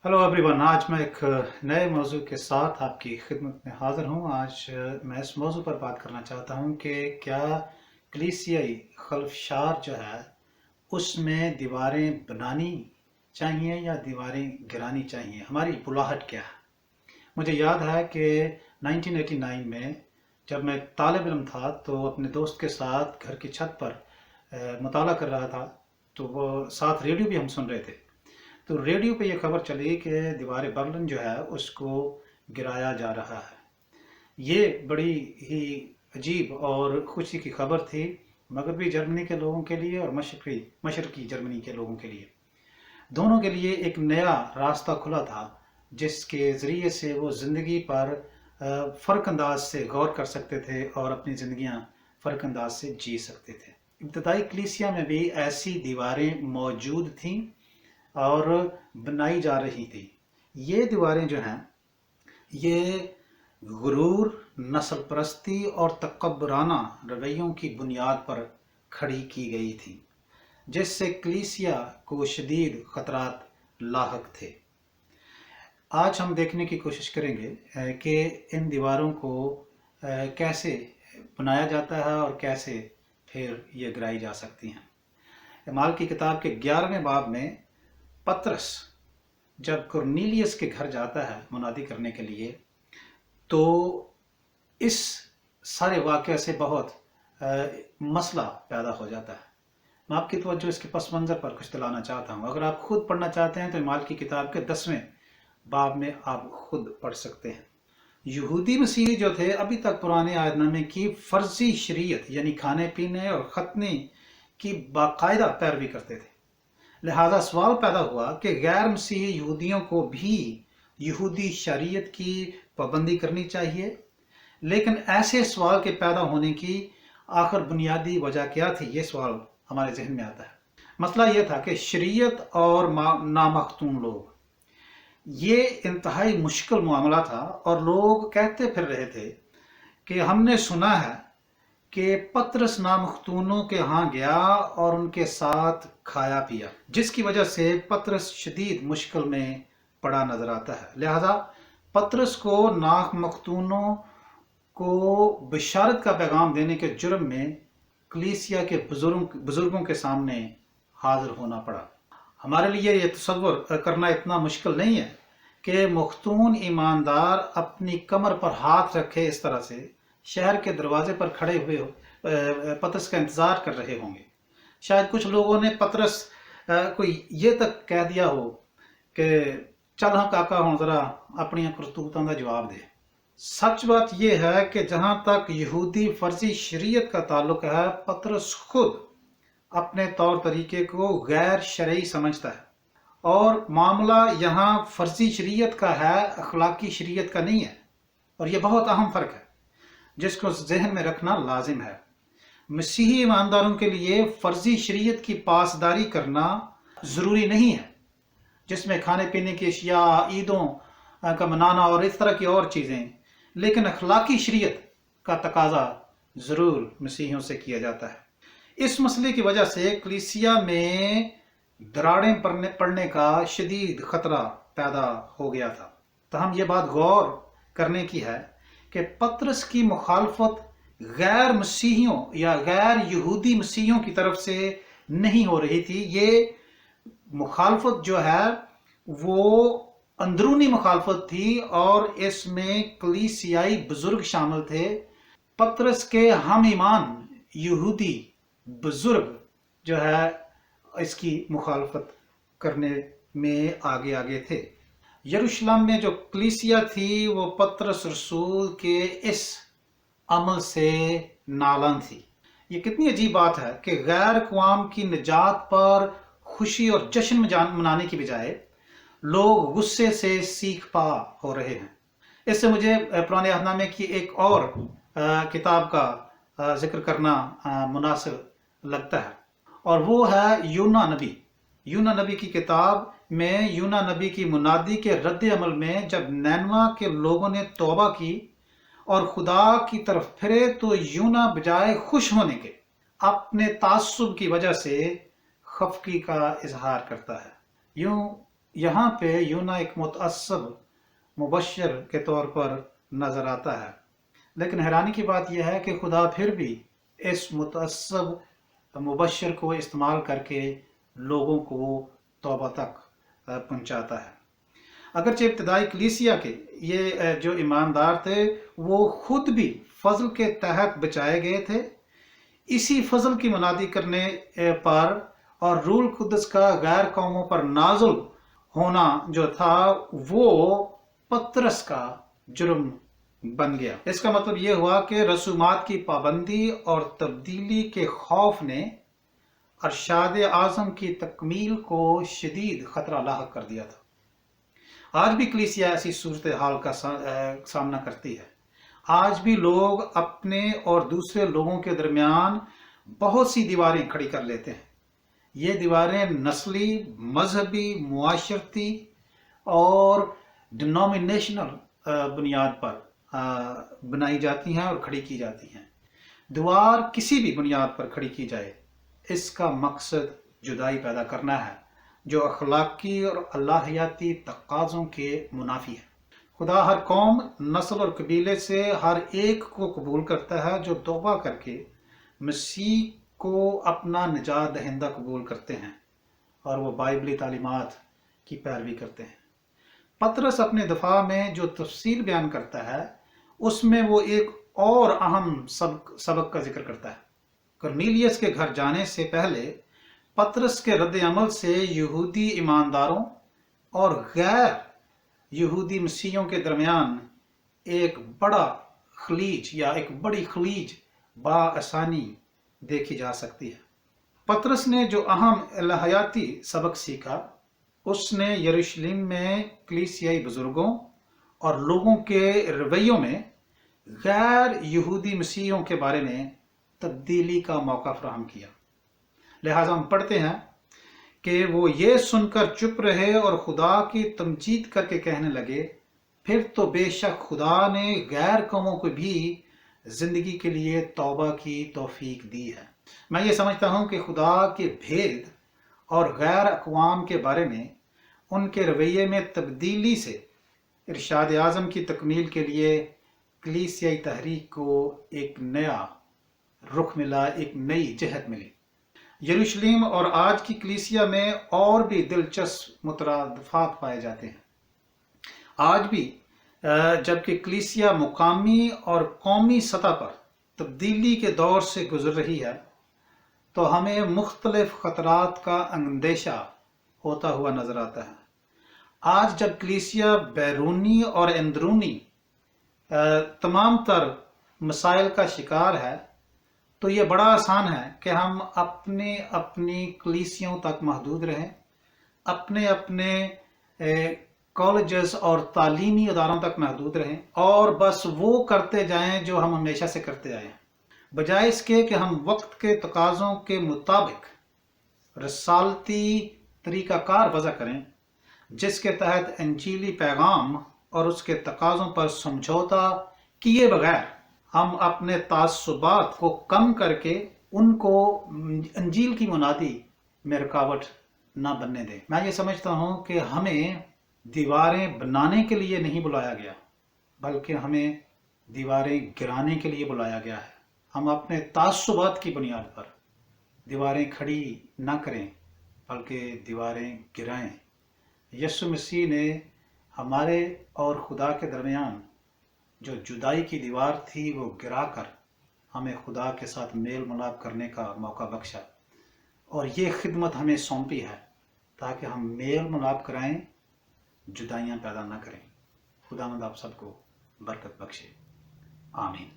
Hello everyone. आज मैं एक नए मौजू के साथ आपकी खिदमत में हाज़िर हूँ। आज मैं इस मौजू पर बात करना चाहता हूँ कि क्या कलीसियाई खल्फशार जो है उसमें दीवारें बनानी चाहिए या दीवारें गिरानी चाहिए, हमारी बुलाहट क्या है। मुझे याद है कि 1989 में जब मैं तालिब इल्म था तो अपने दोस्त के साथ घर की छत पर मुताला कर रहा था, तो वो साथ रेडियो भी हम सुन रहे थे। तो रेडियो पे ये खबर चली कि दीवार बर्लिन जो है उसको गिराया जा रहा है। ये बड़ी ही अजीब और खुशी की खबर थी, मगरबी जर्मनी के लोगों के लिए और मशरकी जर्मनी के लोगों के लिए। दोनों के लिए एक नया रास्ता खुला था जिसके ज़रिए से वो ज़िंदगी पर फ़र्क अंदाज से गौर कर सकते थे और अपनी ज़िंदगियाँ फ़र्क अंदाज से जी सकते थे। इब्तदाई कलीसिया में भी ऐसी दीवारें मौजूद थीं और बनाई जा रही थी। ये दीवारें जो हैं ये गुरूर, नस्ल परस्ती और तकब्बराना रवैयों की बुनियाद पर खड़ी की गई थी, जिससे कलीसिया को शदीद खतरात लाहक थे। आज हम देखने की कोशिश करेंगे कि इन दीवारों को कैसे बनाया जाता है और कैसे फिर ये गिराई जा सकती हैं। अमाल की किताब के 11वें बाब में पतरस जब कुरनीलियस के घर जाता है मुनादी करने के लिए, तो इस सारे वाक़ये से बहुत मसला पैदा हो जाता है। मैं आपकी तवज्जो इसके पस मंज़र पर कुछ दिलाना चाहता हूँ। अगर आप खुद पढ़ना चाहते हैं तो अमाल की किताब के 10वें बाब में आप खुद पढ़ सकते हैं। यहूदी मसीही जो थे अभी तक पुराने आयतनामे की फ़र्ज़ी शरीयत यानी खाने पीने और ख़तने की बाकायदा पैरवी करते थे। लिहाजा सवाल पैदा हुआ कि गैर मसीही यहूदियों को भी यहूदी शरीयत की पाबंदी करनी चाहिए। लेकिन ऐसे सवाल के पैदा होने की आखिर बुनियादी वजह क्या थी, ये सवाल हमारे जहन में आता है। मसला यह था कि शरीयत और नामख्तून लोग, ये इंतहाई मुश्किल मामला था और लोग कहते फिर रहे थे कि हमने सुना है कि पतरस नामख्तूनों के यहाँ गया और उनके साथ खाया पिया, जिसकी वजह से पतरस शदीद मुश्किल में पड़ा नजर आता है। लिहाजा पतरस को नामख्तूनों को बिशारत का पैगाम देने के जुर्म में कलीसिया के बुजुर्गों के सामने हाजिर होना पड़ा। हमारे लिए ये तसव्वुर करना इतना मुश्किल नहीं है कि मख्तून ईमानदार अपनी कमर पर हाथ रखे इस तरह से शहर के दरवाजे पर खड़े हुए पतरस का इंतज़ार कर रहे होंगे। शायद कुछ लोगों ने पतरस को ये तक कह दिया हो कि चल हाँ काका हुण ज़रा अपनी करतूतों का जवाब दे। सच बात यह है कि जहाँ तक यहूदी फर्जी शरीयत का ताल्लुक है, पतरस खुद अपने तौर तरीके को गैर शरई समझता है और मामला यहाँ फर्जी शरीयत का है, अखलाकी शरीयत का नहीं है। और यह बहुत अहम फ़र्क है जिसको जहन में रखना लाजिम है। मसीही ईमानदारों के लिए फर्जी शरीयत की पासदारी करना ज़रूरी नहीं है, जिसमें खाने पीने की अशिया, ईदों का मनाना और इस तरह की और चीज़ें, लेकिन अखलाकी शरीयत का तकाजा ज़रूर मसीहियों से किया जाता है। इस मसले की वजह से कलीसिया में दरारें पड़ने का शदीद ख़तरा पैदा हो गया था। तो हम ये बात गौर करने की है कि पतरस की मुखालफत गैर मसीहियों या गैर यहूदी मसीहियों की तरफ से नहीं हो रही थी। ये मुखालफत जो है वो अंदरूनी मुखालफत थी और इसमें कलीसियाई बुजुर्ग शामिल थे। पतरस के हम ईमान यहूदी बुजुर्ग जो है इसकी मुखालफत करने में आगे आगे थे। यरूशलेम में जो कलीसिया थी वो पतरस रसूल के इस अमल से नालन थी। ये कितनी अजीब बात है कि गैर कौम की निजात पर खुशी और जश्न मनाने की बजाय लोग गुस्से से सीख पा हो रहे हैं। इससे मुझे पुराने अहदनामे की एक और किताब का जिक्र करना मुनासिब लगता है और वो है यूना नबी। यूना नबी की किताब में यूना नबी की मुनादी के रद्द अमल में जब नैनवा के लोगों ने तौबा की और खुदा की तरफ फिरे तो यूना बजाय खुश होने के अपने तासुब की वजह से खफकी का इजहार करता है। यूं यहाँ पे यूना एक मुतअस्सब मुबश्शिर के तौर पर नजर आता है, लेकिन हैरानी की बात यह है कि खुदा फिर भी इस मुतअस्सब मुबश्शिर को इस्तेमाल करके लोगों को तौबा तक पहुंचाता है। अगरचे इब्तदाई कलीसिया के ये जो ईमानदार थे वो खुद भी फजल के तहत बचाए गए थे। इसी फजल की मुनादी करने पर और रूल कुद्दस का गैर कौमों पर नाजुल होना जो था वो पतरस का जुर्म बन गया। इसका मतलब यह हुआ कि रसूमात की पाबंदी और तब्दीली के खौफ ने अरशाद आज़म की तकमील को शदीद खतरा लाहक कर दिया था। आज भी कलीसिया ऐसी सूरत हाल का सामना करती है। आज भी लोग अपने और दूसरे लोगों के दरमियान बहुत सी दीवारें खड़ी कर लेते हैं। ये दीवारें नस्ली, मजहबी, मुआशरती और डिनोमिनेशनल बुनियाद पर बनाई जाती हैं और खड़ी की जाती हैं। दीवार किसी भी बुनियाद पर खड़ी की जाए, इसका मकसद जुदाई पैदा करना है जो अखलाकी और अल्लाहियाती तकाज़ों के मुनाफी है। खुदा हर कौम, नस्ल और कबीले से हर एक को कबूल करता है जो तौबा करके मसीह को अपना निजात दहिंदा कबूल करते हैं और वो बाइबली तालीमात की पैरवी करते हैं। पतरस अपने दफा में जो तफसील बयान करता है उसमें वो एक और अहम सबक का जिक्र करता है। कर्नीलियस के घर जाने से पहले पतरस के रद्द अमल से यहूदी ईमानदारों और गैर यहूदी मसीहियों के दरमियान एक बड़ा खलीज या एक बड़ी खलीज बाआसानी देखी जा सकती है। पतरस ने जो अहम इलाहियाती सबक सीखा उसने यरूशलेम में कलीसियाई बुजुर्गों और लोगों के रवैयों में गैर यहूदी मसीहियों के बारे में तब्दीली का मौका फराहम किया। लिहाजा हम पढ़ते हैं कि वो ये सुनकर चुप रहे और खुदा की तमजीद करके कहने लगे, फिर तो बेशक खुदा ने गैर कौमों को भी जिंदगी के लिए तौबा की तौफीक दी है। मैं ये समझता हूँ कि खुदा के भेद और गैर अक़वाम के बारे में उनके रवैये में तब्दीली से इरशाद आज़म की तकमील के लिए कलीसियाई तहरीक को एक नया रुख मिला, एक नई जहत मिली। यरूशलेम और आज की कलीसिया में और भी दिलचस्प मुतरादफात पाए जाते हैं। आज भी जबकि कलीसिया मुकामी और कौमी सतह पर तब्दीली के दौर से गुजर रही है, तो हमें मुख्तलिफ ख़तरात का अंदेशा होता हुआ नजर आता है। आज जब कलीसिया बैरूनी और अंदरूनी तमाम तर मसाइल का शिकार है, तो ये बड़ा आसान है कि हम अपने अपनी कलीसियों तक महदूद रहें, अपने अपने कॉलेजेस और तालीमी इदारों तक महदूद रहें और बस वो करते जाएं जो हम हमेशा से करते आए हैं, बजाय इसके कि हम वक्त के तकाज़ों के मुताबिक रसालती तरीक़ाकार वज़ा करें जिसके तहत इंजीली पैगाम और उसके तकाज़ों पर समझौता किए बगैर हम अपने तासुबात को कम करके उनको इंजील की मुनादी में रुकावट ना बनने दें। मैं ये समझता हूँ कि हमें दीवारें बनाने के लिए नहीं बुलाया गया, बल्कि हमें दीवारें गिराने के लिए बुलाया गया है। हम अपने तासुबात की बुनियाद पर दीवारें खड़ी ना करें, बल्कि दीवारें गिराएं। यीशु मसीह ने हमारे और खुदा के दरमियान जो जुदाई की दीवार थी वो गिराकर हमें खुदा के साथ मेल मिलाप करने का मौका बख्शा, और ये खिदमत हमें सौंपी है ताकि हम मेल मिलाप कराएं, जुदाइयाँ पैदा ना करें। खुदावंद आप सबको बरकत बख्शे। आमीन।